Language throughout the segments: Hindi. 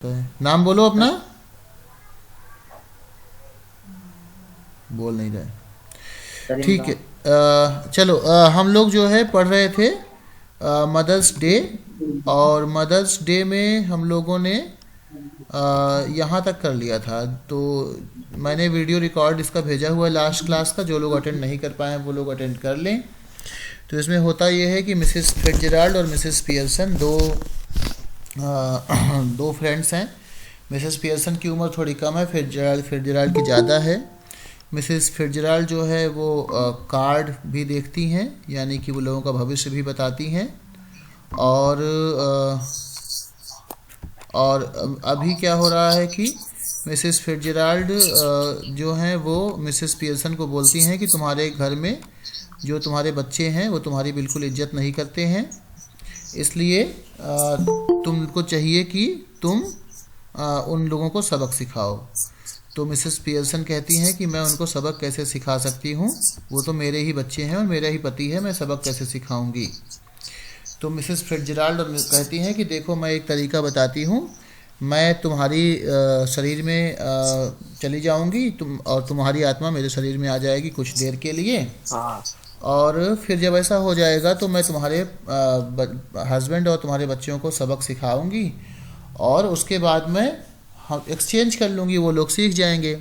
नाम बोलो अपना। बोल नहीं रहे। ठीक है। चलो, हम लोग जो है पढ़ रहे थे मदर्स डे। और मदर्स डे में हम लोगों ने यहाँ तक कर लिया था। तो मैंने वीडियो रिकॉर्ड इसका भेजा हुआ है लास्ट क्लास का। जो लोग अटेंड नहीं कर पाए वो लोग अटेंड कर लें। तो इसमें होता ये है कि मिसेस फिट्जराल्ड और मिसेस पियर्सन दो फ्रेंड्स हैं। मिसेस पियर्सन की उम्र थोड़ी कम है, फिट्जराल्ड की ज़्यादा है। मिसेस फिट्जराल्ड जो है वो कार्ड भी देखती हैं, यानी कि वो लोगों का भविष्य भी बताती हैं। और अभी क्या हो रहा है कि मिसेस फिट्जराल्ड जो हैं वो मिसेस पियर्सन को बोलती हैं कि तुम्हारे घर में जो तुम्हारे बच्चे हैं वो तुम्हारी बिल्कुल इज्जत नहीं करते हैं, इसलिए तुमको चाहिए कि तुम उन लोगों को सबक सिखाओ। तो मिसेस पियर्सन कहती हैं कि मैं उनको सबक कैसे सिखा सकती हूँ, वो तो मेरे ही बच्चे हैं और मेरा ही पति है, मैं सबक कैसे सिखाऊंगी। तो मिसेस फिट्जराल्ड कहती हैं कि देखो, मैं एक तरीका बताती हूँ। मैं तुम्हारी शरीर में चली जाऊंगी, और तुम्हारी आत्मा मेरे शरीर में आ जाएगी कुछ देर के लिए। हाँ। और फिर जब ऐसा हो जाएगा तो मैं तुम्हारे हस्बैंड और तुम्हारे बच्चों को सबक सिखाऊंगी, और उसके बाद में हम एक्सचेंज कर लूँगी, वो लोग सीख जाएंगे।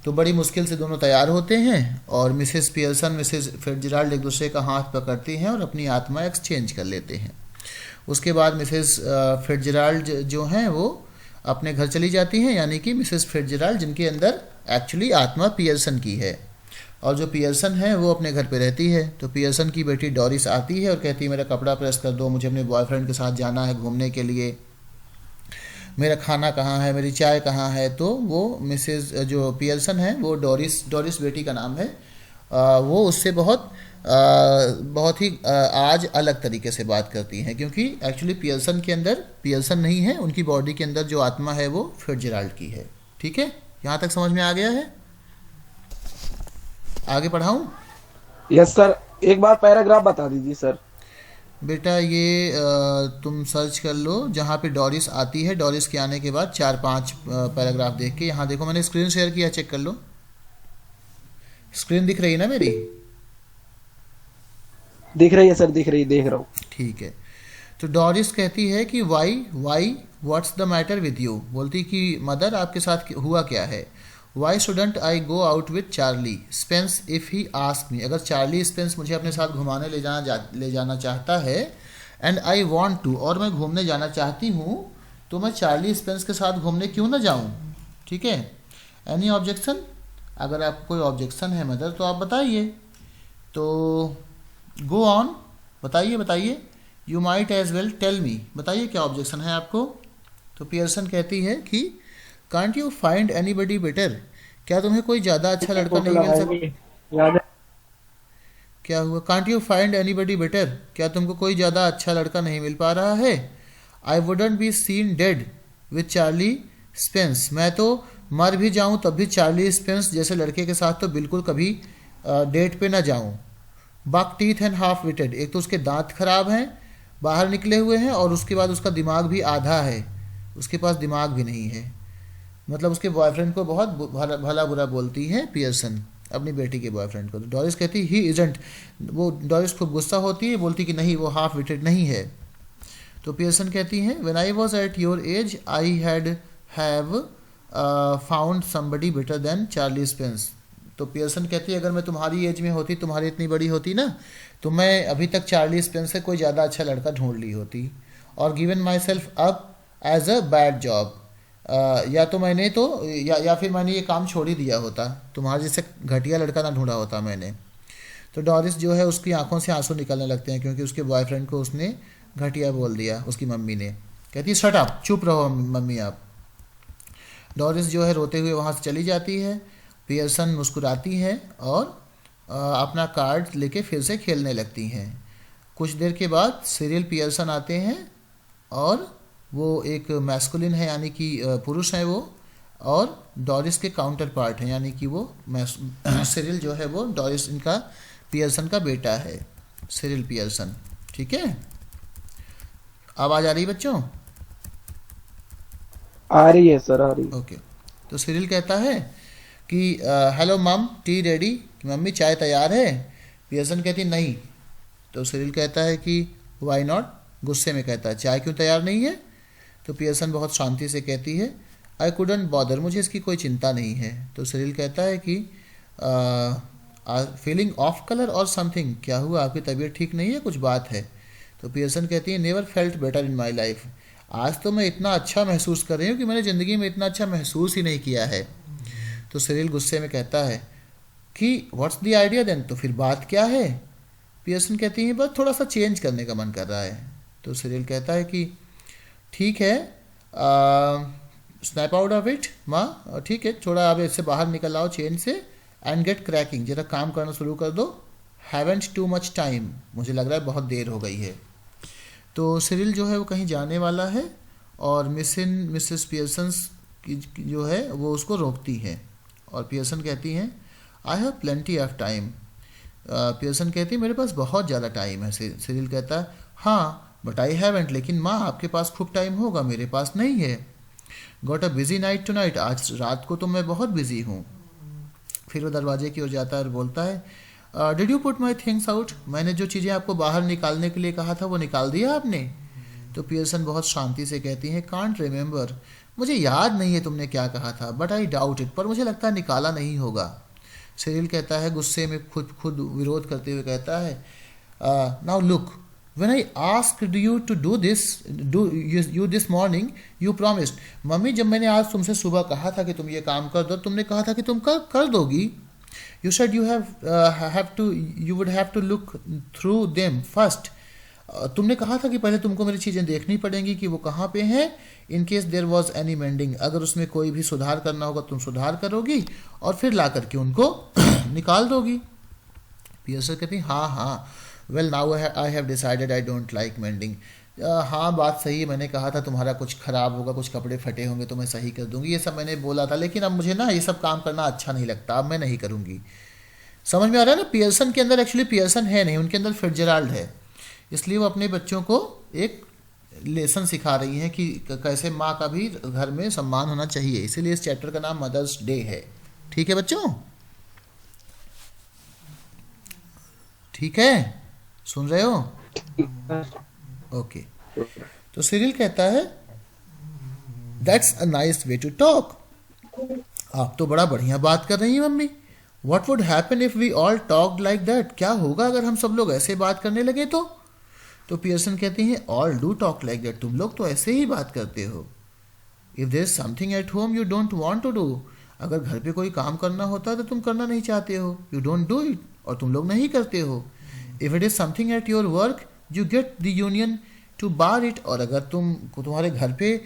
तो बड़ी मुश्किल से दोनों तैयार होते हैं, और मिसेस पियर्सन मिसेस फिट्जराल्ड एक दूसरे का हाथ पकड़ती हैं और अपनी आत्मा एक्सचेंज कर लेते हैं। उसके बाद मिसेस फिट्जराल्ड जो हैं वो अपने घर चली जाती हैं, यानी कि मिसेस फिट्जराल्ड जिनके अंदर एक्चुअली आत्मा पियर्सन की है, और जो पियर्सन है वो अपने घर पे रहती है। तो पियर्सन की बेटी डॉरिस आती है और कहती है मेरा कपड़ा प्रेस कर दो, मुझे अपने बॉयफ्रेंड के साथ जाना है घूमने के लिए, मेरा खाना कहाँ है, मेरी चाय कहाँ है। तो वो मिसेस जो पियर्सन है वो डॉरिस डॉरिस बेटी का नाम है, वो उससे बहुत ही आज अलग तरीके से बात करती हैं, क्योंकि एक्चुअली पियर्सन के अंदर पियर्सन नहीं है, उनकी बॉडी के अंदर जो आत्मा है वो फिट्जराल्ड की है। ठीक है, यहाँ तक समझ में आ गया है? आगे पढ़ाऊँ? Yes sir. एक बार पैराग्राफ बता दीजिए सर। बेटा ये तुम सर्च कर लो जहाँ पे डॉरिस आती है। डॉरिस के आने के बाद 4-5 पैराग्राफ देख के, यहाँ देखो मैंने स्क्रीन शेयर किया, चेक कर लो। स्क्रीन दिख रही है ना मेरी? दिख रही है सर, दिख रही, देख रहा हूँ। ठीक है। तो डॉरिस कहती है कि why what's the matter with you. बोलती कि मदर आपके साथ हुआ क्या है। Why shouldn't I go out with Charlie Spence if he ask me. अगर चार्ली स्पेंस मुझे अपने साथ घुमाने ले जाना चाहता है, एंड आई वॉन्ट टू, और मैं घूमने जाना चाहती हूँ, तो मैं चार्ली स्पेंस के साथ घूमने क्यों ना जाऊँ। ठीक है। Any objection? अगर आपको कोई ऑब्जेक्शन है मदर तो आप बताइए। तो गो ऑन, बताइए बताइए। You might as well tell me, बताइए क्या ऑब्जेक्शन है आपको। तो पियर्सन कहती है कि can't you find any buddy better. क्या तुम्हें कोई ज़्यादा अच्छा लड़का फोटो नहीं मिल लगाएंगे, सकता? याद है। क्या हुआ? Can't you find any buddy better, क्या तुमको कोई ज़्यादा अच्छा लड़का नहीं मिल पा रहा है? I wouldn't be seen dead with Charlie Spence. मैं तो मर भी जाऊं तब भी चार्ली स्पेंस जैसे लड़के के साथ तो बिल्कुल कभी डेट पे ना जाऊं। बक टीथ एंड हाफ विटेड, एक तो उसके दांत खराब हैं, बाहर निकले हुए हैं, और उसके बाद उसका दिमाग भी आधा है, उसके पास दिमाग भी नहीं है। मतलब उसके बॉयफ्रेंड को बहुत भला बुरा बोलती है पियर्सन, अपनी बेटी के बॉयफ्रेंड को। तो डॉरिस कहती ही इजंट। वो डॉरिस खूब गुस्सा होती है, बोलती कि नहीं, वो हाफ विटेड नहीं है। तो पियर्सन कहती हैं when I was at your age I have found somebody better than Charlie Spence. तो पियर्सन कहती है अगर मैं तुम्हारी एज में होती, तुम्हारी इतनी बड़ी होती ना, तो मैं अभी तक चार्ली स्पेंस से कोई ज़्यादा अच्छा लड़का ढूंढ ली होती, और given myself up as a bad job. या तो मैंने तो या फिर मैंने ये काम छोड़ ही दिया होता, तुम्हारे जैसे घटिया लड़का ना ढूंढा होता मैंने। तो डॉरिस जो है उसकी आंखों से आंसू निकलने लगते हैं, क्योंकि उसके बॉयफ्रेंड को उसने घटिया बोल दिया, उसकी मम्मी ने। कहती है शट अप, चुप रहो मम्मी आप। डॉरिस जो है रोते हुए वहाँ से चली जाती है। पियर्सन मुस्कुराती है और अपना कार्ड लेके फिर से खेलने लगती हैं। कुछ देर के बाद सिरिल पियर्सन आते हैं, और वो एक मैस्कुलिन है, यानी कि पुरुष हैं वो, और डॉरिस के काउंटर पार्ट हैं, यानी कि वो सिरिल जो है वो डॉरिस इनका पियर्सन का बेटा है, सिरिल पियर्सन। ठीक है, आवाज़ आ रही बच्चों? आ रही है सर, आ रही है। ओके। तो सिरिल कहता है कि हेलो मम, टी रेडी, मम्मी चाय तैयार है। पियर्सन कहती नहीं। तो सिरिल कहता है कि वाई नॉट, गुस्से में कहता है चाय क्यों तैयार नहीं है। तो पियर्सन बहुत शांति से कहती है आई कुडंट बॉदर, मुझे इसकी कोई चिंता नहीं है। तो सिरिल कहता है कि फीलिंग ऑफ कलर और समथिंग, क्या हुआ, आपकी तबीयत ठीक नहीं है, कुछ बात है। तो पियर्सन कहती है never felt better in my life, आज तो मैं इतना अच्छा महसूस कर रही हूँ कि मैंने ज़िंदगी में इतना अच्छा महसूस ही नहीं किया है। तो सिरिल गुस्से में कहता है कि व्हाट्स द आइडिया देन, तो फिर बात क्या है। पियर्सन कहती है बस थोड़ा सा चेंज करने का मन कर रहा है। तो सिरिल कहता है कि ठीक है, स्नैप आउट ऑफ इट माँ, ठीक है, थोड़ा अब इससे बाहर निकल आओ चेन से, एंड गेट क्रैकिंग, जरा काम करना शुरू कर दो। हैवेंट टू मच टाइम, मुझे लग रहा है बहुत देर हो गई है। तो सिरिल जो है वो कहीं जाने वाला है और मिसेस पियर्सन्स की जो है वो उसको रोकती है। और पियर्सन कहती हैं I have plenty of time. Pearson कहती है मेरे पास बहुत ज़्यादा टाइम है। सिरिल कहता है हाँ बट आई हैवेंट, लेकिन माँ आपके पास खूब टाइम होगा, मेरे पास नहीं है। Got a busy night tonight, आज रात को तो मैं बहुत बिजी हूँ। फिर वो दरवाजे की ओर जाता है और बोलता है did you put my things out, मैंने जो चीज़ें आपको बाहर निकालने के लिए कहा था वो निकाल दिया आपने। तो पियर्सन बहुत शांति से कहती हैं कांट रिमेंबर, मुझे याद नहीं है तुमने क्या कहा था, बट आई डाउट इट, पर मुझे लगता है निकाला नहीं होगा। सिरिल कहता है गुस्से में खुद खुद विरोध करते हुए कहता है now look, when I asked you to do this, you this morning, you promised। Mummy जब मैंने आज तुमसे सुबह कहा था कि तुम ये काम कर दो, तुमने कहा था कि तुम कर दोगी। You said you you would have to look through them first। तुमने कहा था कि पहले तुमको मेरी चीज़ें देखनी पड़ेंगी कि वो कहाँ पे हैं। In case there was any mending, अगर उसमें कोई भी सुधार करना होगा तुम सुधार करोगी और फिर ला करके उनको निकाल दोगी। पियर्सन कहती हाँ हाँ, well now I have decided I don't like mending. हाँ बात सही है, मैंने कहा था तुम्हारा कुछ ख़राब होगा, कुछ कपड़े फटे होंगे तो मैं सही कर दूंगी, ये सब मैंने बोला था, लेकिन अब मुझे ना ये सब काम करना अच्छा नहीं लगता, अब मैं नहीं करूँगी। समझ में आ रहा है ना, पियर्सन के अंदर एक्चुअली पियर्सन है नहीं, उनके अंदर फिट्जराल्ड है, इसलिए वो अपने बच्चों को एक लेसन सिखा रही हैं कि कैसे माँ का भी घर में सम्मान होना चाहिए, इसीलिए इस चैप्टर का नाम मदर्स डे है। ठीक है बच्चों, ठीक है, सुन रहे हो? ओके। तो सिरिल कहता है that's a nice way to talk, आप तो बड़ा बढ़िया बात कर रही हैं mummy. What would happen if we all talked like that, क्या होगा अगर हम सब लोग ऐसे बात करने लगे तो पियर्सन कहती हैं all do talk like that, तुम लोग तो ऐसे ही बात करते हो। If there is something at home you don't want to do, अगर घर पे कोई काम करना होता है तो तुम करना नहीं चाहते हो, यू डोंट डू इट, और तुम लोग नहीं करते हो। If it is something at your work you get the union to bar it, और अगर तुम्हारे घर पे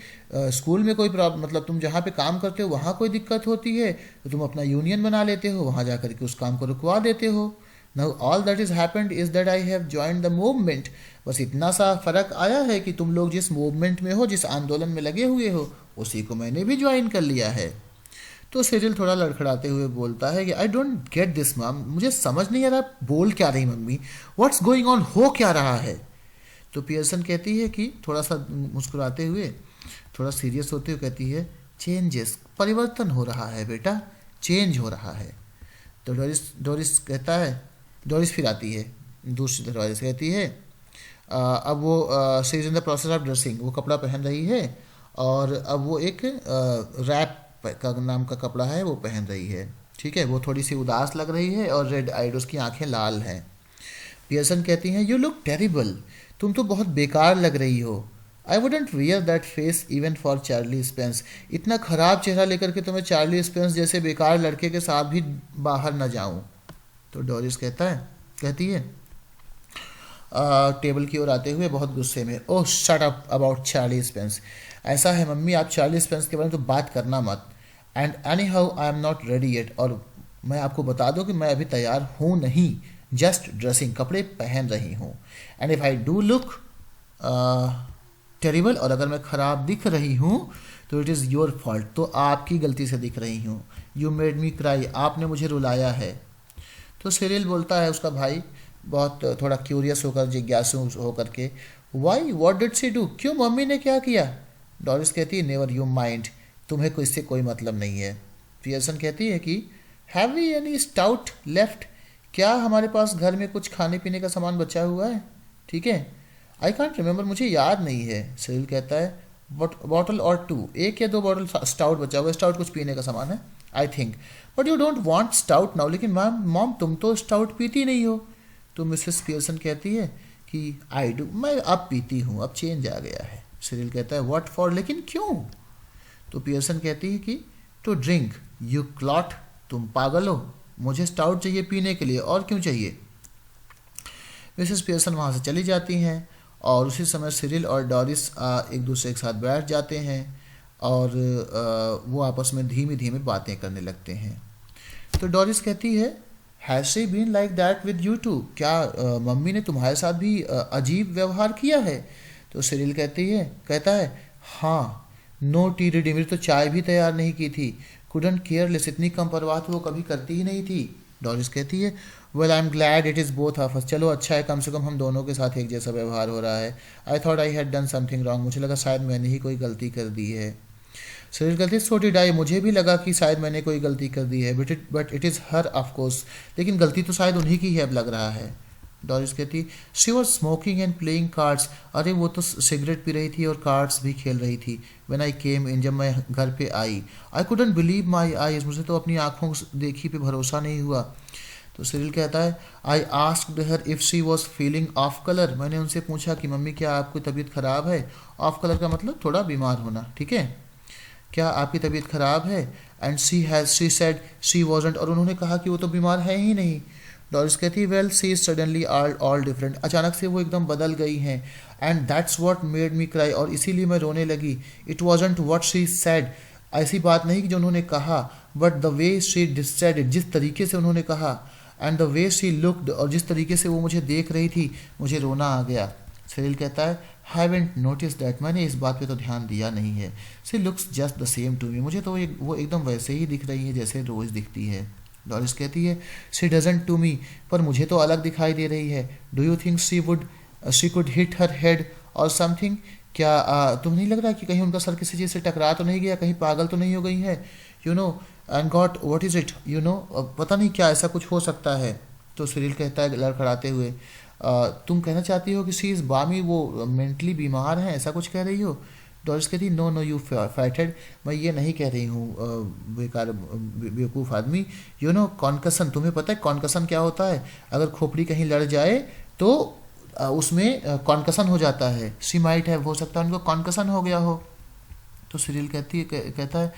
स्कूल में कोई प्रॉब्लम, मतलब तुम जहाँ पे काम करते हो वहाँ कोई दिक्कत होती है तो तुम अपना यूनियन बना लेते हो, वहाँ जा करके उस काम को रुकवा देते हो। Now all that is happened is that I have joined the movement, बस इतना सा फ़र्क आया है कि तुम लोग जिस मूवमेंट में हो, जिस आंदोलन में लगे हुए हो, उसी को मैंने भी ज्वाइन कर लिया है। तो सिरिल थोड़ा लड़खड़ाते हुए बोलता है कि I don't get this ma'am, मुझे समझ नहीं आ रहा बोल क्या रही मम्मी, व्हाट्स गोइंग ऑन, हो क्या रहा है। तो पियर्सन कहती है कि थोड़ा सा मुस्कुराते हुए, थोड़ा सीरियस होते हुए कहती है चेंजेस, परिवर्तन हो रहा है बेटा, चेंज हो रहा है। तो डोरिस कहता है, डोरिस फिर आती है दूसरी दरवाजे से, कहती है अब वो she is in the process of dressing, वो कपड़ा पहन रही है और अब वो एक रैप का नाम का कपड़ा है वो पहन रही है। ठीक है, वो थोड़ी सी उदास लग रही है और रेड आइड, उसकी आंखें लाल हैं। पियर्सन कहती हैं यू लुक टेरिबल, तुम तो बहुत बेकार लग रही हो। I wouldn't wear that face even for Charlie Spence, इतना ख़राब चेहरा लेकर के तो मैं चार्ली स्पेंस जैसे बेकार लड़के के साथ भी बाहर न जाऊं। तो डोरिस कहती है टेबल की ओर आते हुए बहुत गुस्से में, oh shut up about Charlie Spence, ऐसा है मम्मी आप चार्ली स्पेंस के बारे में तो बात करना मत। And any how I am not ready yet, और मैं आपको बता दूं कि मैं अभी तैयार हूँ नहीं, जस्ट ड्रेसिंग, कपड़े पहन रही हूँ। And if I do look terrible, और अगर मैं ख़राब दिख रही हूँ तो इट इज़ योर फॉल्ट, तो आपकी गलती से दिख रही हूँ। यू मेड मी क्राई, आपने मुझे रुलाया है। तो सिरिल बोलता है उसका भाई बहुत थोड़ा क्यूरियस होकर, जिज्ञासु होकर के, why what did she do, क्यों मम्मी ने क्या किया। डॉरिस कहती है नेवर यू माइंड, तुम्हें कोई इससे कोई मतलब नहीं है। पियर्सन कहती है कि have we any stout left, क्या हमारे पास घर में कुछ खाने पीने का सामान बचा हुआ है? ठीक है, आई कॉन्ट रिमेंबर, मुझे याद नहीं है। सिरिल कहता है बॉटल और 2, 1 या 2 बॉटल स्टाउट बचा हुआ है, स्टाउट कुछ पीने का सामान है I think, but you don't want stout now, लेकिन मॉम तुम तो स्टाउट पीती नहीं हो। तो मिसेस पियर्सन कहती है कि आई डू, मैं अब पीती हूँ, अब चेंज आ गया है। सिरिल कहता है व्हाट फॉर, लेकिन क्यों? तो पियर्सन कहती है कि टू ड्रिंक, यू क्लॉट, तुम पागल हो, मुझे स्टाउट चाहिए पीने के लिए, और क्यों चाहिए? मिसेस पियर्सन वहाँ से चली जाती हैं और उसी समय सिरिल और डॉरिस एक दूसरे के साथ बैठ जाते हैं और वो आपस में धीमे धीमे बातें करने लगते हैं। तो डॉरिस कहती है has she been like that with you too, क्या मम्मी ने तुम्हारे साथ भी अजीब व्यवहार किया है? तो सिरिल कहता है हाँ, नो टी रेडी, मेरी तो चाय भी तैयार नहीं की थी, कुडंट केयरलेस, इतनी कम परवाह तो वो कभी करती ही नहीं थी। डॉरिस कहती है well I am glad it is both of us, चलो अच्छा है, कम से कम हम दोनों के साथ एक जैसा व्यवहार हो रहा है। I thought I had done something wrong, मुझे लगा शायद मैंने ही कोई गलती कर दी है। सिरिल कहती है सो डिड आई, मुझे भी लगा कि शायद मैंने कोई गलती कर दी है, but it is her of course, लेकिन गलती तो शायद उन्हीं की है अब लग रहा है। डॉरिस कहती she was smoking and playing cards, अरे वो तो सिगरेट पी रही थी और कार्ड्स भी खेल रही थी। व्हेन आई केम इन, जब मैं घर पे आई, I couldn't believe my eyes, मुझे तो अपनी आंखों देखी पे भरोसा नहीं हुआ। तो सिरिल कहता है I asked her if she was feeling of colour, मैंने उनसे पूछा कि मम्मी क्या आपकी तबीयत ख़राब है? ऑफ कलर का मतलब थोड़ा बीमार होना, ठीक है, क्या आपकी तबीयत ख़राब है? And she said she wasn't, और उन्होंने कहा कि वो तो बीमार है ही नहीं। डॉरिस कहती है well she is suddenly all different, अचानक से वो एकदम बदल गई हैं। And that's what made me cry, और इसीलिए मैं रोने लगी। It wasn't what she said, ऐसी बात नहीं कि जो उन्होंने कहा, but the way she decided, जिस तरीके से उन्होंने कहा, and the way she looked, और जिस तरीके से वो मुझे देख रही थी, मुझे रोना आ गया। सिरिल कहता है हैवेंट नोटिस दैट, मैंने इस बात पे तो ध्यान दिया नहीं है। She looks just the same to me, मुझे तो वो एकदम वैसे ही दिख रही है जैसे रोज़ दिखती है। डॉरिस कहती है शी डजंट टू मी, पर मुझे तो अलग दिखाई दे रही है। Do you think she could hit her head और समथिंग, क्या तुम्हें नहीं लग रहा कि कहीं उनका सर किसी चीज़ से टकरा तो नहीं गया, कहीं पागल तो नहीं हो गई है? You no and got what is it, you know, पता नहीं क्या ऐसा कुछ हो सकता है। तो सिरिल कहता है लड़खड़ाते हुए तुम कहना चाहती हो कि शी इज़ बामी, वो मेंटली बीमार हैं, ऐसा कुछ कह रही हो? डॉरिस कहती नो नो यू फैटेड, मैं ये नहीं कह रही हूँ बेकार बेवकूफ़ आदमी। यू नो कॉन्कसन, तुम्हें पता है कॉन्कसन क्या होता है? अगर खोपड़ी कहीं लड़ जाए तो उसमें कॉन्कसन हो जाता है। शी माइट है, हो सकता है उनको कॉन्कसन हो गया हो। तो सिरिल कहता है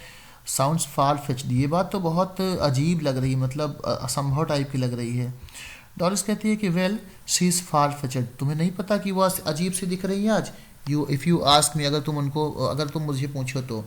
साउंड्स फार फेच्ड, ये बात तो बहुत अजीब लग रही है, मतलब असंभव टाइप की लग रही है। डॉरिस कहती है कि well she is far fetched, तुम्हें नहीं पता कि वो अजीब सी दिख रही है आज? इफ़ यू आस्क मी, अगर तुम मुझे पूछो तो।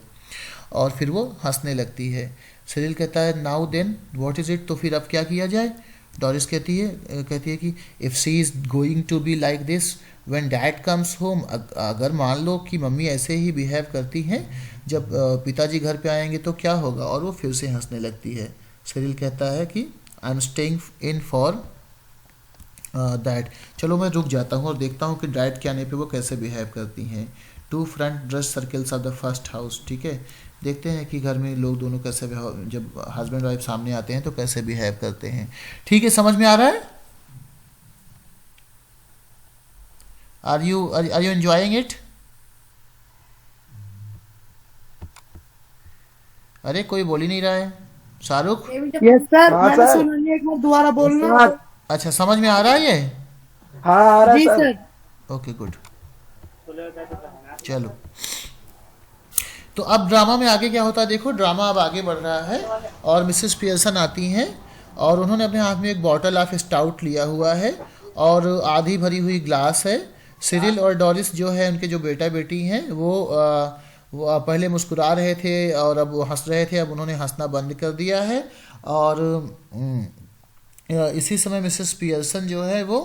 और फिर वो हंसने लगती है। सिरिल कहता है now then what is it, तो फिर अब क्या किया जाए? डॉरिस कहती है कि if she is going to be like this when dad comes home, अगर मान लो कि मम्मी ऐसे ही बिहेव करती हैं जब पिताजी घर पे आएंगे तो क्या होगा? और वो फिर से हंसने लगती है। सिरिल कहता है कि I am staying in for that, चलो मैं रुक जाता हूँ और देखता हूँ कि डैड के आने पे वो कैसे बिहेव करती हैं। 2 front dress circles of the first house, ठीक है, देखते हैं कि घर में लोग दोनों कैसे जब हस्बैंड वाइफ सामने आते हैं तो कैसे बिहेव करते हैं। ठीक है, समझ में आ रहा है? Are you enjoying it? अरे कोई बोल ही नहीं रहा है। शाहरुख? यस सर, हाँ मैंने सर। सुना नहीं, एक बार दोबारा बोलना। हाँ अच्छा, समझ में आ रहा है ये? हाँ आ रहा है जी सर। सर। ओके गुड, चलो। तो अब ड्रामा में आगे क्या होता है देखो, ड्रामा अब आगे बढ़ रहा है और मिसेस पियर्सन आती हैं और उन्होंने अपने हाथ में एक बॉटल ऑफ स्टाउट लिया हुआ है और आधी भरी हुई ग्लास है। सिरिल और डॉरिस जो है, उनके जो बेटा बेटी हैं, वो पहले मुस्कुरा रहे थे और अब वो हंस रहे थे, अब उन्होंने हंसना बंद कर दिया है। और इसी समय मिसेस पियर्सन जो है वो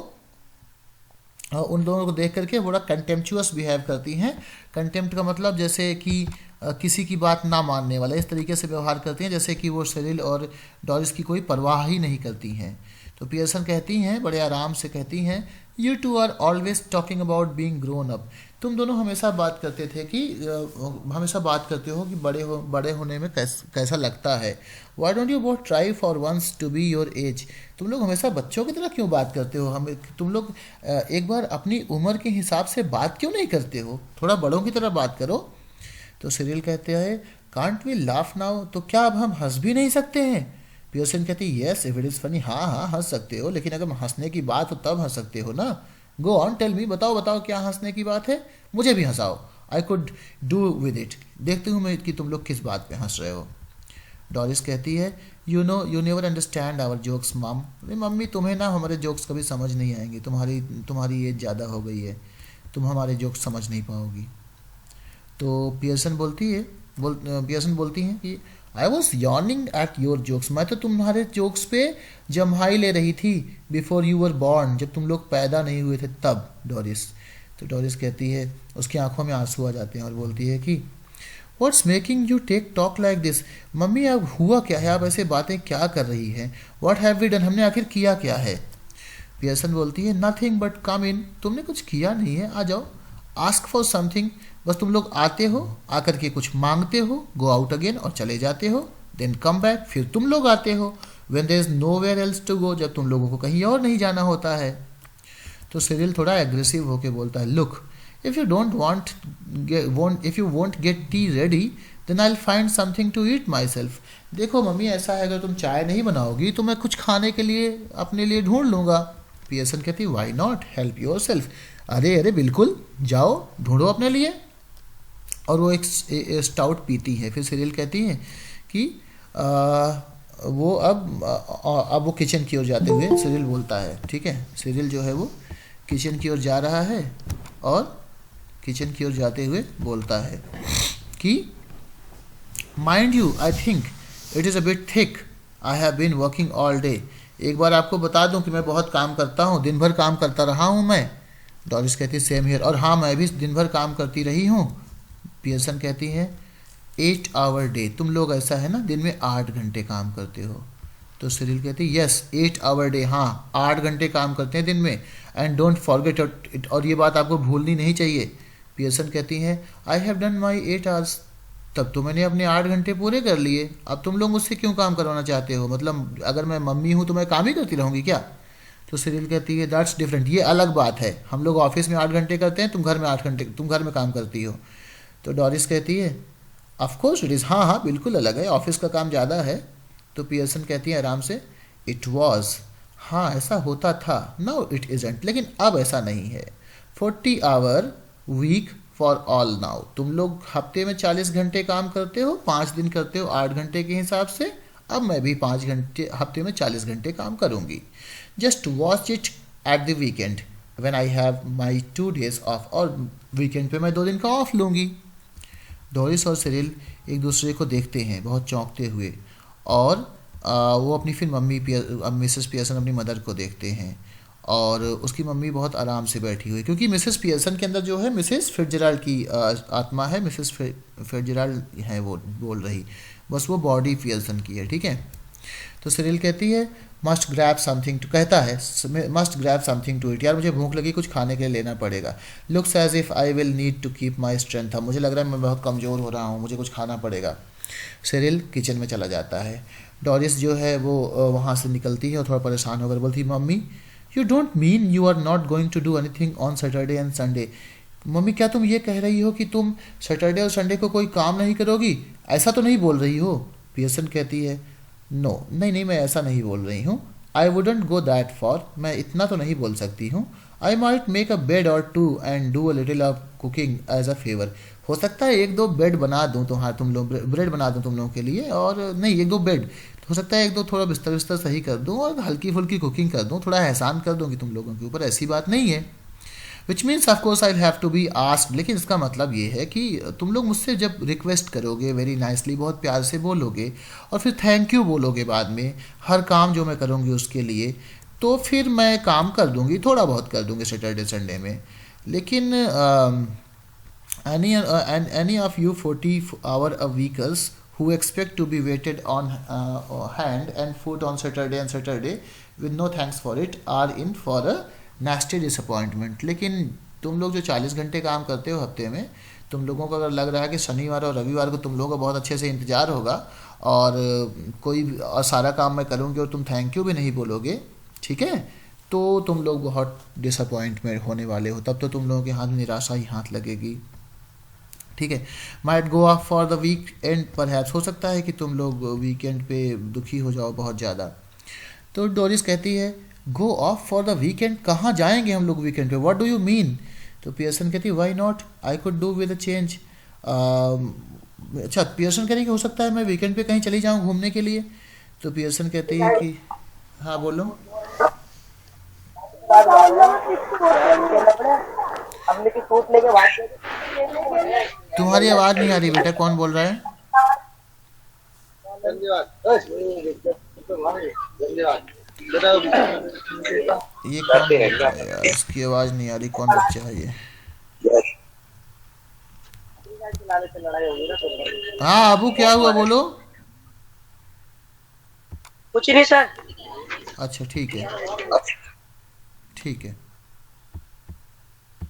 उन दोनों को देख करके बड़ा कंटेम्पचुअस बिहेव करती हैं। कंटेम्प्ट का मतलब जैसे कि किसी की बात ना मानने वाला, इस तरीके से व्यवहार करती हैं जैसे कि वो सिरिल और डॉरिस की कोई परवाह ही नहीं करती हैं। तो पियर्सन कहती हैं, बड़े आराम से कहती हैं, you two are always talking about being grown up. तुम दोनों हमेशा बात करते थे कि हमेशा बात करते हो कि बड़े होने में कैसा लगता है। Why don't you both try for once to be your age. तुम लोग हमेशा बच्चों की तरह क्यों बात करते हो? हमें तुम लोग एक बार अपनी उम्र के हिसाब से बात क्यों नहीं करते हो? थोड़ा बड़ों की तरह बात करो। तो सिरिल कहते हैं, कांट वी लाफ नाउ। तो क्या अब हम हंस भी नहीं सकते हैं? पियर्सन कहती है, yes if it is funny. हाँ हाँ हंस सकते हो, लेकिन अगर हंसने की बात हो तब हंस सकते हो ना। गो ऑन टेल मी, बताओ बताओ क्या हंसने की बात है, मुझे भी हंसाओ। I could do with it. देखती हूँ मैं कि तुम लोग किस बात पे हंस रहे हो। डॉरिस कहती है, you know you never understand our jokes mum. अरे मम्मी, तुम्हें ना हमारे जोक्स कभी समझ नहीं आएंगे। तुम्हारी एज ज़्यादा हो गई है, तुम हमारे जोक्स समझ नहीं पाओगी। तो पियर्सन बोलती हैं कि I was yawning at your jokes. मैं तो तुम्हारे जोक्स पे जम्हाई ले रही थी बिफोर यू वर बॉर्न, जब तुम लोग पैदा नहीं हुए थे तब। डॉरिस तो डॉरिस कहती है, उसकी आंखों में आंसू आ जाते हैं और बोलती है कि what's making you take talk like this. Mummy अब हुआ क्या है, आप ऐसे बातें क्या कर रही हैं? व्हाट हैव वी डन, हमने आखिर किया क्या है? पियर्सन बोलती है, नथिंग बट कम इन। तुमने कुछ किया नहीं है, आ जाओ। आस्क फॉर समथिंग, बस तुम लोग आते हो, आकर के कुछ मांगते हो, गो आउट अगेन और चले जाते हो, देन कम बैक, फिर तुम लोग आते हो when there is nowhere else to go, जब तुम लोगों को कहीं और नहीं जाना होता है। तो सिरिल थोड़ा एग्रेसिव होके बोलता है, look if you won't get tea ready then I will find something to eat myself. देखो मम्मी, ऐसा है अगर तुम चाय नहीं बनाओगी तो मैं कुछ खाने के लिए अपने लिए ढूंढ लूँगा। पियर्सन कहती, why not, help yourself. अरे अरे बिल्कुल, जाओ ढूंढो अपने लिए। और वो एक स्टाउट पीती है। फिर सिरिल कहती हैं कि वो अब वो किचन की ओर जाते हुए सिरिल बोलता है, ठीक है, सिरिल जो है वो किचन की ओर जा रहा है और किचन की ओर जाते हुए बोलता है कि mind you I think it is a bit thick, I have been working all day. एक बार आपको बता दूं कि मैं बहुत काम करता हूँ, दिन भर काम करता रहा हूँ मैं। डॉरिस कहती है, सेम हियर। और हाँ, मैं भी दिन भर काम करती रही हूँ। पियर्सन कहती है, 8 आवर डे। तुम लोग ऐसा है ना, दिन में 8 घंटे काम करते हो। तो सिरिल कहती है, यस 8 आवर डे, हाँ 8 घंटे काम करते हैं दिन में। एंड डोंट फॉरगेट इट, और ये बात आपको भूलनी नहीं चाहिए। पियर्सन कहती हैं, I have done my 8 hours. तब तो मैंने अपने 8 घंटे पूरे कर लिए, अब तुम लोग मुझसे क्यों काम करवाना चाहते हो? मतलब अगर मैं मम्मी हूँ तो मैं काम ही करती रहूँगी क्या? तो सिरिल कहती है, दैट्स डिफरेंट, ये अलग बात है। हम लोग ऑफिस में 8 घंटे करते हैं, तुम घर में 8 घंटे, तुम घर में काम करती हो। तो डॉरिस कहती है, ऑफ कोर्स इट इज़, हाँ हाँ बिल्कुल अलग है, ऑफिस का काम ज़्यादा है। तो पियर्सन कहती है आराम से, इट वॉज, हाँ ऐसा होता था, नाउ इट इजंट, लेकिन अब ऐसा नहीं है। 40 hour week for all now. तुम लोग हफ्ते में 40 घंटे काम करते हो, 5 दिन करते हो 8 घंटे के हिसाब से। अब मैं भी 5 घंटे, हफ्ते में 40 घंटे काम करूँगी। Just watch it at the weekend when I have my 2 days of, और वीकेंड पे मैं 2 दिन का ऑफ लूँगी। डॉरिस और सिरिल एक दूसरे को देखते हैं बहुत चौंकते हुए, और वो अपनी फिर मिसेस पियर्सन अपनी मदर को देखते हैं, और उसकी मम्मी बहुत आराम से बैठी हुई, क्योंकि मिसेस पियर्सन के अंदर जो है मिसेस फिट्जराल्ड की आत्मा है, मिसेस फिट्जराल्ड है वो बोल रही, बस वो बॉडी पियर्सन की है, ठीक है। तो सिरिल कहती है, मस्ट ग्रैब समथिंग टू, कहता है must grab something to it, यार मुझे भूख लगी, कुछ खाने के लिए लेना पड़ेगा। Looks as if I will need to keep my strength, अब मुझे लग रहा है मैं बहुत कमज़ोर हो रहा हूँ, मुझे कुछ खाना पड़ेगा। सिरिल किचन में चला जाता है। डॉरिस जो है वो वहाँ से निकलती है और थोड़ा परेशान होकर बोलती है, mummy you don't mean you are not going to do anything on Saturday and Sunday. Mummy क्या तुम ये कह रही हो कि तुम सैटरडे और संडे को कोई काम नहीं करोगी? ऐसा तो नहीं बोल रही हो? पियर्सन कहती है, नो नहीं मैं ऐसा नहीं बोल रही हूँ। I wouldn't go that far, मैं इतना तो नहीं बोल सकती हूँ। I might make a bed or 2 and do a little of cooking as a favour. हो सकता है 1-2 बेड बना दूँ तो, हाँ तुम लोग ब्रेड बना दूँ तुम लोगों के लिए, और नहीं 1-2 बेड, हो सकता है 1-2 थोड़ा बिस्तर सही कर दूँ और हल्की फुल्की कुकिंग कर दूँ, थोड़ा एहसान कर दूँगी तुम लोगों के ऊपर, ऐसी बात नहीं है। Which means of course I have to be asked, लेकिन इसका मतलब ये है कि तुम लोग मुझसे जब रिक्वेस्ट करोगे वेरी नाइसली, बहुत प्यार से बोलोगे और फिर थैंक यू बोलोगे बाद में हर काम जो मैं करूँगी उसके लिए, तो फिर मैं काम कर दूँगी, थोड़ा बहुत कर दूँगी सैटरडे संडे में। लेकिन any of you 40 hour a weekers who expect to be waited on hand and food on Saturday with no thanks for it are in for a nasty disappointment. लेकिन तुम लोग जो 40 घंटे काम करते हो हफ्ते में, तुम लोगों को अगर लग रहा है कि शनिवार और रविवार को तुम लोगों का बहुत अच्छे से इंतज़ार होगा और और सारा काम मैं करूँगी और तुम थैंक यू भी नहीं बोलोगे, ठीक है, तो तुम लोग बहुत डिसअपॉइंटमेंट होने वाले हो, तब तो तुम लोगों के हाथ में निराशा ही हाथ लगेगी, ठीक है. Might go off for the weekend perhaps, हो सकता है कि तुम लोग वीकेंड पे दुखी हो जाओ बहुत ज़्यादा. तो डोरिस कहती है go off for the weekend, कहाँ जाएंगे हम लोग वीकेंड पे, व्हाट डू यू मीन. तो पियर्सन कहती है why not, I could do with a change. अच्छा, पियर्सन कह रही कि हो सकता है मैं वीकेंड पे कहीं चली जाऊँ घूमने के लिए. तो पियर्सन कहती है कि हाँ बोलो. तुम्हारी आवाज़ नहीं आ रही बेटा, कौन बोल रहा है. ये कौन बोल रहा है यार, इसकी आवाज़ नहीं आ रही, कौन बच्चा है ये. हाँ अबू क्या हुआ बोलो. कुछ नहीं सर. अच्छा ठीक है, ठीक है,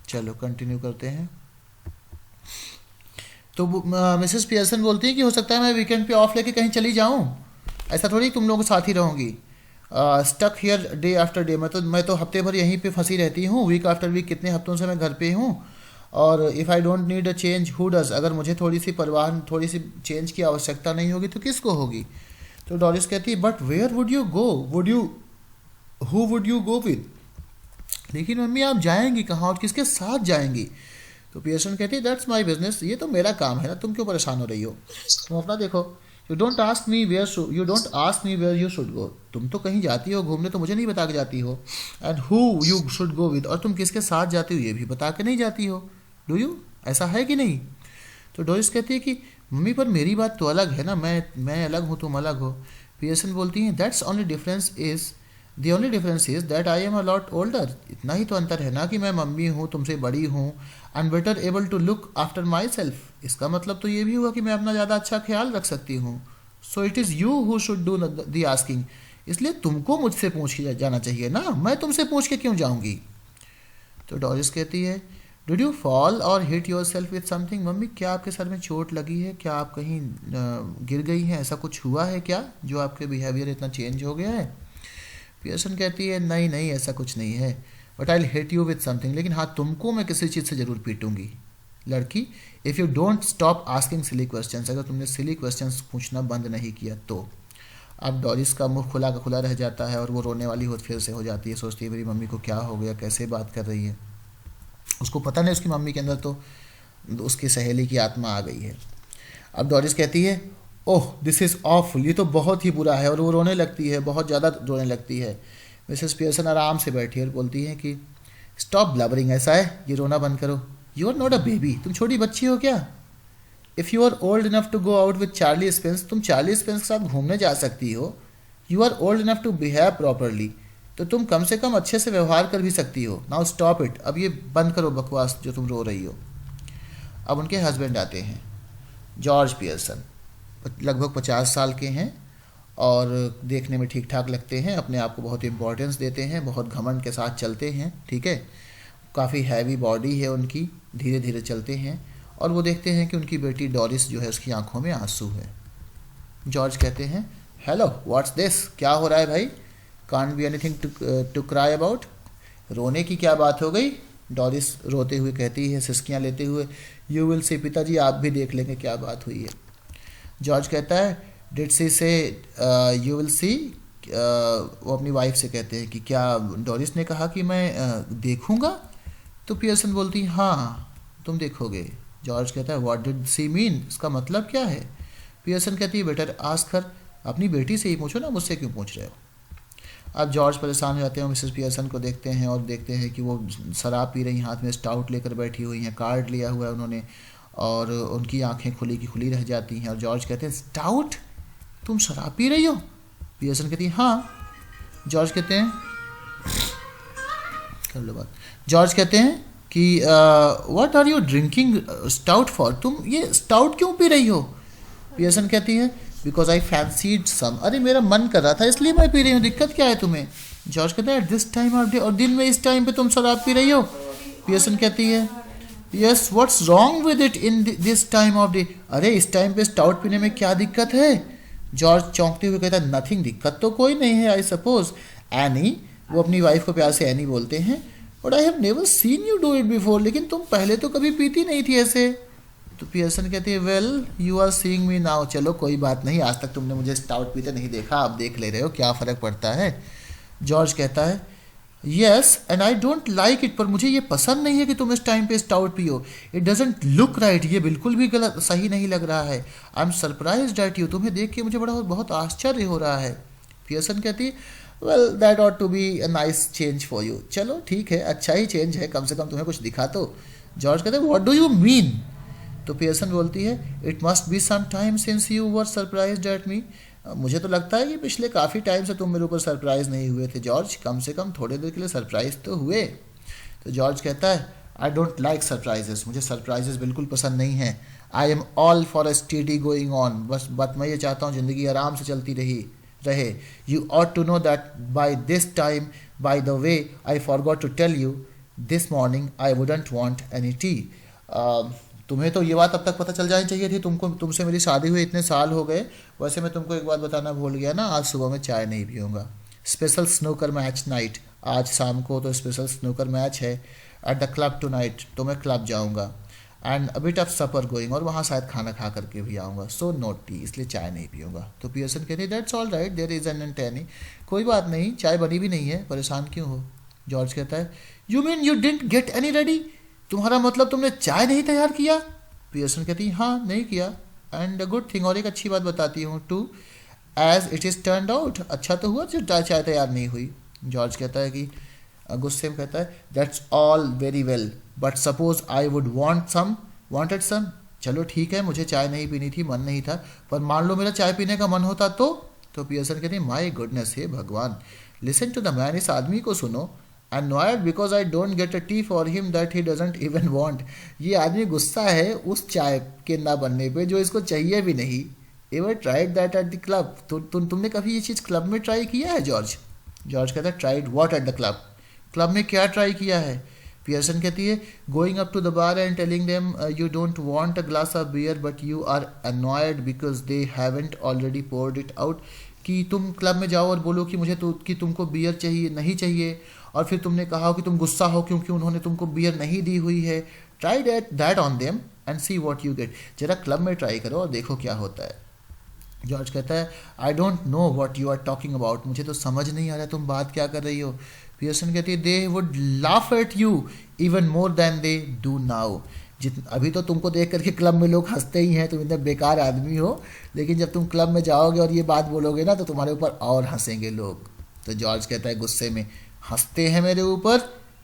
चलो कंटिन्यू करते हैं. तो मिसेस पियर्सन बोलती है कि हो सकता है मैं वीकेंड पे ऑफ लेके कहीं चली जाऊं, ऐसा थोड़ी तुम लोगों के साथ ही रहूंगी. Stuck here day after day, मैं तो हफ्ते भर यहीं पे फंसी रहती हूँ, वीक आफ्टर वीक कितने हफ्तों से मैं घर पे हूँ. और if I don't need a change who does, अगर मुझे थोड़ी सी परवाह, थोड़ी सी चेंज की आवश्यकता नहीं होगी तो किसको होगी. तो डोरिस कहती है but where would you go, who would you go with, लेकिन मम्मी आप जाएंगी कहाँ और किसके साथ जाएंगी. तो पियर्सन कहती है दैट्स माई बिजनेस, ये तो मेरा काम है ना, तुम क्यों परेशान हो रही हो, तुम अपना देखो. You don't ask me where you should go, तुम तो कहीं जाती हो घूमने तो मुझे नहीं बता के जाती हो. And who you should go with, और तुम किसके साथ जाती हो ये भी बता के नहीं जाती हो. डू यू, ऐसा है कि नहीं. तो डोरिस कहती है कि मम्मी पर मेरी बात तो अलग है ना, मैं अलग हूँ तुम अलग हो. पियर्सन बोलती हैं that's only difference is that I am a lot older, इतना ही तो अंतर है ना कि मैं मम्मी हूँ, तुमसे बड़ी हूँ. And better able to look after myself, इसका मतलब तो ये भी हुआ कि मैं अपना ज़्यादा अच्छा ख्याल रख सकती हूँ. So it is you who should do the asking, इसलिए तुमको मुझसे पूछ के जाना चाहिए ना, मैं तुमसे पूछ के क्यों जाऊँगी. तो डोरिस कहती है डिड यू फॉल और hit your self with something, mummy क्या आपके सर में चोट लगी है, क्या आप कहीं गिर गई हैं, ऐसा कुछ हुआ है क्या जो आपके बिहेवियर इतना चेंज हो गया है. पियर्सन कहती है नहीं ऐसा कुछ नहीं है, but I hit you with something, लेकिन हाँ तुमको मैं किसी चीज़ से ज़रूर पीटूंगी. लड़की if you don't stop asking silly questions, अगर तुमने सिली क्वेश्चंस पूछना बंद नहीं किया तो. अब डोरिस का मुंह खुला का खुला रह जाता है और वो रोने वाली फिर से हो जाती है, सोचती है मेरी मम्मी को क्या हो गया, कैसे बात कर रही है. उसको पता नहीं उसकी मम्मी के अंदर तो उसकी सहेली की आत्मा आ गई है. अब डोरिस कहती है ओह दिस इज़ ऑफुल, ये तो बहुत ही बुरा है, और वो रोने लगती है, बहुत ज़्यादा रोने लगती है. मिसेस पियर्सन आराम से बैठी है और बोलती है कि स्टॉप ब्लबरिंग, ऐसा है ये रोना बंद करो. You are not a baby, तुम छोटी बच्ची हो क्या. If you are old enough to go out with Charlie Spence, तुम चार्ली स्पेंस के साथ घूमने जा सकती हो. You are old enough to behave properly, तो तुम कम से कम अच्छे से व्यवहार कर भी सकती हो. नाउ स्टॉप इट, अब ये बंद करो बकवास जो तुम रो रही हो. अब उनके हस्बैंड आते हैं, जॉर्ज पियर्सन, लगभग 50 साल के हैं और देखने में ठीक ठाक लगते हैं, अपने आप को बहुत इम्पोर्टेंस देते हैं, बहुत घमंड के साथ चलते हैं, ठीक है, काफ़ी हैवी बॉडी है उनकी, धीरे धीरे चलते हैं. और वो देखते हैं कि उनकी बेटी डोरिस जो है उसकी आंखों में आंसू है. जॉर्ज कहते हैं हेलो व्हाट्स दिस, क्या हो रहा है भाई, can't be anything to cry about, रोने की क्या बात हो गई. डोरिस रोते हुए कहती है, सिसकियाँ लेते हुए, यू विल सी, पिताजी आप भी देख लेंगे क्या बात हुई है. जॉर्ज कहता है डिड सी से यू विल सी, वो अपनी वाइफ से कहते हैं कि क्या डोरिस ने कहा कि मैं देखूंगा. तो पियर्सन बोलती है हाँ तुम देखोगे. जॉर्ज कहता है व्हाट डिड सी मीन, इसका मतलब क्या है. पियर्सन कहती है बेटर आस्क हर, अपनी बेटी से ही पूछो ना, मुझसे क्यों पूछ रहे हो. अब जॉर्ज परेशान हो जाते हैं, मिसेस पियर्सन को देखते हैं और देखते हैं कि वो शराब पी रही, हाथ में स्टाउट लेकर बैठी हुई हैं, कार्ड लिया हुआ है उन्होंने, और उनकी आंखें खुली की खुली रह जाती हैं. और जॉर्ज कहते हैं स्टाउट, तुम शराब पी रही हो. पियर्सन कहती है हाँ. जॉर्ज कहते हैं कर लो बात. जॉर्ज कहते हैं कि what are you drinking stout for, तुम ये स्टाउट क्यों पी रही हो. पियर्सन कहती है बिकॉज आई फैंसीड सम, अरे मेरा मन कर रहा था इसलिए मैं पी रही हूँ, दिक्कत क्या है तुम्हें? जॉर्ज कहता है at this time of day, और दिन में इस टाइम पे तुम शराब पी रही हो? पियर्सन कहती है yes what's wrong with it in this time of day, अरे इस टाइम पे स्टाउट पीने में क्या दिक्कत है? जॉर्ज चौंकते हुए कहता है नथिंग, दिक्कत तो कोई नहीं है आई सपोज। एनी, वो अपनी वाइफ को प्यार से एनी बोलते हैं, but I have never seen you do it before, लेकिन तुम पहले तो कभी पीती नहीं थी ऐसे। तो पियर्सन कहती है well you are seeing me now, चलो कोई बात नहीं, आज तक तुमने मुझे स्टाउट पीते नहीं देखा, अब देख ले रहे हो, क्या फ़र्क पड़ता है? जॉर्ज कहता है yes and I don't like it, पर मुझे ये पसंद नहीं है कि तुम इस टाइम पे स्टाउट पियो, इट डजेंट लुक राइट, ये बिल्कुल भी गलत सही नहीं लग रहा है। I am surprised eight you, तुम्हें देख के मुझे बड़ा बहुत आश्चर्य हो रहा है। पियर्सन कहती है well that ought to be a nice change for you, चलो ठीक है, अच्छा ही चेंज है, कम से कम तुम्हें कुछ दिखा तो। जॉर्ज कहते हैं व्हाट डू यू मीन? तो पियर्सन बोलती है it must be some time since you were surprised at me, मुझे तो लगता है कि पिछले काफ़ी टाइम से तुम मेरे ऊपर सरप्राइज नहीं हुए थे जॉर्ज, कम से कम थोड़े देर के लिए सरप्राइज तो हुए। तो जॉर्ज कहता है आई डोंट लाइक सरप्राइजेस, मुझे सरप्राइजेस बिल्कुल पसंद नहीं हैं। I am all for a study going on, बस मैं ये चाहता हूँ ज़िंदगी आराम से चलती रहे। You ought to know that by this time, by the way I forgot to tell you this morning I wouldn't want any tea, तुम्हें तो ये बात अब तक पता चल जानी चाहिए थी, तुमसे मेरी शादी हुई इतने साल हो गए, वैसे मैं तुमको एक बात बताना भूल गया ना, आज सुबह मैं चाय नहीं पीऊँगा। स्पेशल स्नूकर मैच नाइट, आज शाम को तो स्पेशल स्नूकर मैच है at the club tonight, तो मैं क्लब जाऊँगा and a bit of supper going, और वहाँ शायद खाना खा करके भी आऊँगा, सो नोट टी, इसलिए चाय नहीं पीऊँगा। तो पियर्सन कहते हैं that's all right, there is an any, कोई बात नहीं, चाय बनी भी नहीं है, परेशान क्यों हो? जॉर्ज कहता है you mean you didn't get any ready, तुम्हारा मतलब तुमने चाय नहीं तैयार किया? पियर्सन कहती है हाँ नहीं किया, एंड अ गुड थिंग, और एक अच्छी बात बताती हूँ to as it is turned out, अच्छा तो हुआ जो चाय तैयार नहीं हुई। जॉर्ज कहता है कि गुस्से में कहता है that's all very well but suppose I would wanted some, चलो ठीक है, मुझे चाय नहीं पीनी थी, मन नहीं था, पर मान लो मेरा चाय पीने का मन होता तो पियर्सन कहती है माई गुडनेस, हे भगवान, लिसन टू द मैन, इस आदमी को सुनो, annoyed because I don't get a tea for him that he doesn't even want, ये आदमी गुस्सा है उस चाय के ना बनने पे जो इसको चाहिए भी नहीं। Ever tried that at the club, तुमने कभी ये चीज़ क्लब में ट्राई किया है जॉर्ज? जॉर्ज कहता है tried what at the club, club में क्या ट्राई किया है? पियर्सन कहती है going up to the bar and telling them you don't want a glass of beer but you are annoyed because they haven't already poured it out, कि तुम क्लब में जाओ और बोलो कि तुमको बियर चाहिए नहीं चाहिए, और फिर तुमने कहा कि तुम गुस्सा हो क्योंकि उन्होंने तुमको बियर नहीं दी हुई है। Try that on them and see what you get, जरा क्लब में ट्राई करो और देखो क्या होता है। जॉर्ज कहता है I don't know what you are talking about, मुझे तो समझ नहीं आ रहा तुम बात क्या कर रही हो। पियर्सन कहती है they would laugh at you even more than they do now, अभी तो तुमको देख करके क्लब में लोग हंसते ही हैं, तुम इतने बेकार आदमी हो, लेकिन जब तुम क्लब में जाओगे और ये बात बोलोगे ना तो तुम्हारे ऊपर और हंसेंगे लोग। तो जॉर्ज कहता है गुस्से में हंसते हैं मेरे ऊपर,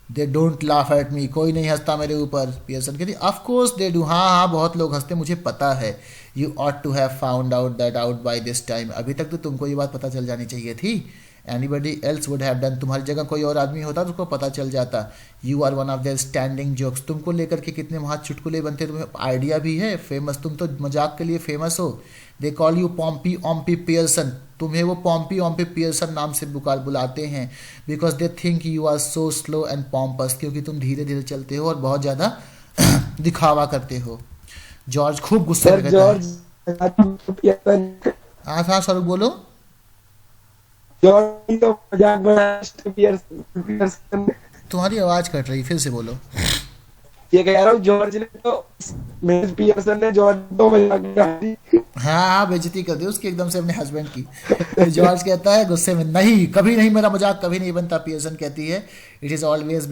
दे डोंट लाफ एट मी, कोई नहीं हंसता मेरे ऊपर। पियर्सन कहती ऑफ कोर्स दे डू, हाँ बहुत लोग हंसते, मुझे पता है। You ought to have found out that out by this time, अभी तक तो तुमको ये बात पता चल जानी चाहिए थी। Anybody else would have done, तुम्हारी जगह कोई और आदमी होता तो उसको पता चल जाता। You are one of their standing jokes, तुमको लेकर के कितने वहाँ चुटकुले बनते, तुम्हें आइडिया भी है, फेमस, तुम तो मजाक के लिए फेमस हो। They call you Pompy Ompy Pearson, तुम्हें वो पॉम्पी ऑम्पी पियर्सन नाम से बुलाते हैं, because they think you are so slow and pompous, क्योंकि तुम धीरे धीरे चलते हो और बहुत ज़्यादा दिखावा करते हो। जॉर्ज खूब गुस्से में कहता है, हाँ स्वरूप बोलो। जॉर्ज तो मजाक बना, तुम्हारी आवाज कट रही, फिर से बोलो। ये कह रहा हूँ जॉर्ज ने तो मिस पियर्सन ने जॉर्ज तो मजाक बना, हाँ बेइज्जती कर दी उसकी एकदम से अपने हस्बैंड की। तो जॉर्ज कहता है गुस्से में नहीं, कभी नहीं, मेरा मजाक कभी नहीं बनता। पियर्सन कहती है it is always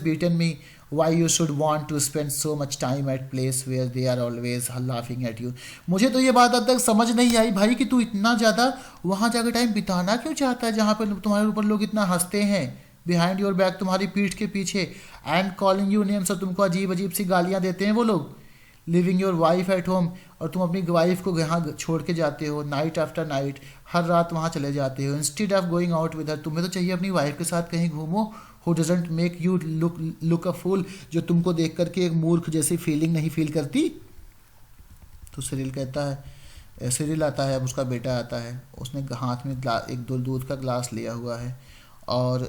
beaten me why you should want to spend so much time at place where they are always laughing at you. मुझे तो ये बात अब तक समझ नहीं आई भाई कि तू इतना ज़्यादा वहाँ जाकर टाइम बिताना क्यों चाहता है जहाँ पर तुम्हारे ऊपर लोग इतना हंसते हैं, बिहाइंड योर बैक, तुम्हारी पीठ के पीछे, एंड कॉलिंग यू नेम्स, और तुमको अजीब अजीब सी गालियाँ देते हैं वो लोग। Living your wife at home, और तुम अपनी वाइफ को यहाँ छोड़ के जाते हो नाइट आफ्टर नाइट, हर रात वहाँ चले जाते हो। Instead of going out with her, तुम्हें तो चाहिए अपनी वाइफ के साथ कहीं घूमो, who doesn't make you look a fool, जो तुमको देख करके एक मूर्ख जैसी फीलिंग नहीं फील करती। तो सिरिल कहता है, सिरिल आता है, अब उसका बेटा आता है, उसने हाथ में एक दूध का ग्लास लिया हुआ है और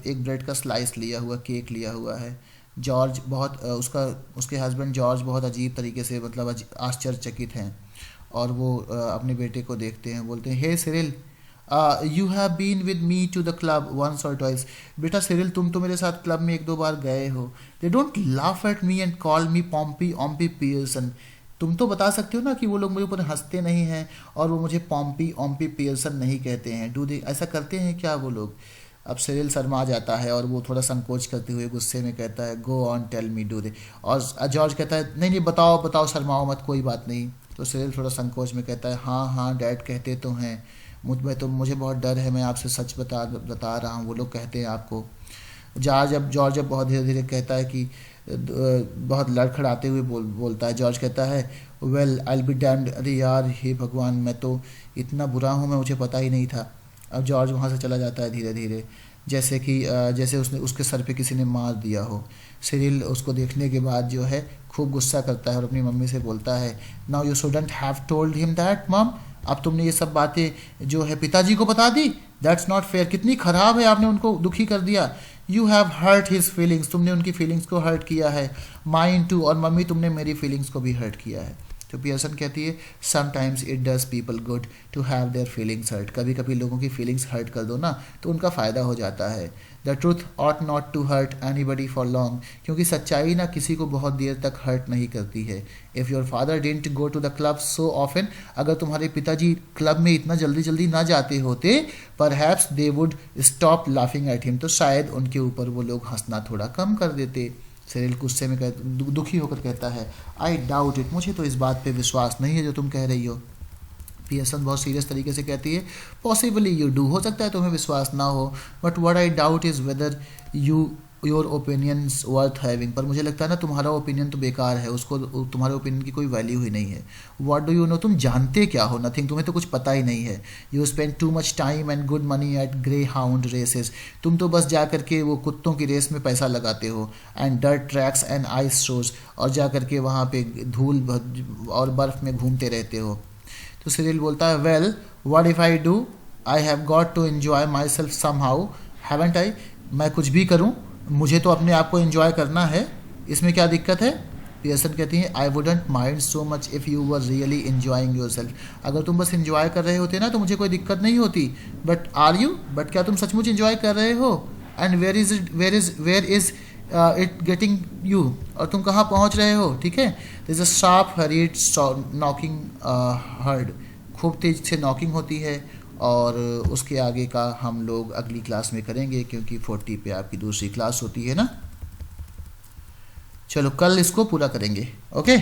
एक ब्रेड का स्लाइस लिया हुआ, केक लिया हुआ है। जॉर्ज बहुत उसके हस्बैंड जॉर्ज बहुत अजीब तरीके से मतलब आश्चर्यचकित हैं और वो अपने बेटे को देखते हैं, बोलते हैं hey Cyril you have been with me to the club once or twice. बेटा सिरिल तुम तो मेरे साथ क्लब में 1-2 बार गए हो। They don't laugh at me and call me Pompy Ompy Pearson. तुम तो बता सकते हो ना कि वो लोग मेरे ऊपर हंसते नहीं हैं और वो मुझे पॉम्पी ऑम्पी पियर्सन नहीं कहते हैं। डू दे, ऐसा करते हैं क्या वो लोग? अब सिरिल शर्मा जाता है और वो थोड़ा संकोच करते हुए गुस्से में कहता है go on tell me do they. और जॉर्ज कहता है नहीं नहीं बताओ बताओ, शर्माओ मत, कोई बात नहीं। तो सिरिल थोड़ा संकोच में कहता है हाँ हाँ डैड कहते तो हैं, मुझे बहुत डर है, मैं आपसे सच बता रहा हूँ, वो लोग कहते हैं आपको। जॉर्ज अब बहुत धीरे धीरे कहता है कि बहुत लड़खड़ाते हुए बोलता है। जॉर्ज कहता है वेल आई बी डैम्ड। अरे यार हे भगवान, मैं तो इतना बुरा हूँ, मुझे पता ही नहीं था। अब जॉर्ज वहाँ से चला जाता है धीरे धीरे, जैसे उसके सर पे किसी ने मार दिया हो। सिरिल उसको देखने के बाद जो है खूब गुस्सा करता है और अपनी मम्मी से बोलता है now you shouldn't have told him that मम। अब तुमने ये सब बातें जो है पिताजी को बता दी, दैट्स नॉट फेयर। कितनी ख़राब है, आपने उनको दुखी कर दिया। You have hurt his feelings, तुमने उनकी फीलिंग्स को हर्ट किया है। माइन टू, और मम्मी तुमने मेरी फीलिंग्स को भी हर्ट किया है। तो पियर्सन कहती है sometimes it does people good to have their feelings hurt. कभी कभी लोगों की फीलिंग्स हर्ट कर दो ना तो उनका फ़ायदा हो जाता है। The truth ought not to hurt anybody for long, क्योंकि सच्चाई ना किसी को बहुत देर तक हर्ट नहीं करती है। If your father didn't go to the club so often, अगर तुम्हारे पिताजी क्लब में इतना जल्दी जल्दी ना जाते होते, perhaps they would stop laughing at him, तो शायद उनके ऊपर वो लोग हंसना थोड़ा कम कर देते। सिरिल गुस्से में दुखी होकर कहता है आई डाउट इट, मुझे तो इस बात पे विश्वास नहीं है जो तुम कह रही हो। पियर्सन बहुत सीरियस तरीके से कहती है पॉसिबली यू डू, हो सकता है तुम्हें विश्वास ना हो, but what I doubt is whether your opinions worth having, पर मुझे लगता है ना तुम्हारा ओपिनियन तो बेकार है, उसको तुम्हारे ओपिनियन की कोई वैल्यू ही नहीं है। व्हाट डू यू नो, तुम जानते क्या हो? नथिंग, तुम्हें तो कुछ पता ही नहीं है। You spend too much time and good money at greyhound races, तुम तो बस जा करके वो कुत्तों की रेस में पैसा लगाते हो। And dirt tracks and ice shows, और जा करके वहाँ पे धूल और बर्फ़ में घूमते रहते हो। तो सिरिल बोलता है well what if I do, I have got to enjoy myself somehow haven't I, मैं कुछ भी करूँ मुझे तो अपने आप को एंजॉय करना है, इसमें क्या दिक्कत है? पियर्सन कहती हैं I wouldn't mind so much if you were really enjoying your self, अगर तुम बस एंजॉय कर रहे होते ना तो मुझे कोई दिक्कत नहीं होती। बट आर यू, बट क्या तुम सचमुच एंजॉय कर रहे हो? And where is it getting you, और तुम कहाँ पहुँच रहे हो? ठीक है, this is a sharp hurried knocking heard, खूब तेज से नॉकिंग होती है, और उसके आगे का हम लोग अगली क्लास में करेंगे क्योंकि 40 पे आपकी दूसरी क्लास होती है ना। चलो कल इसको पूरा करेंगे, ओके।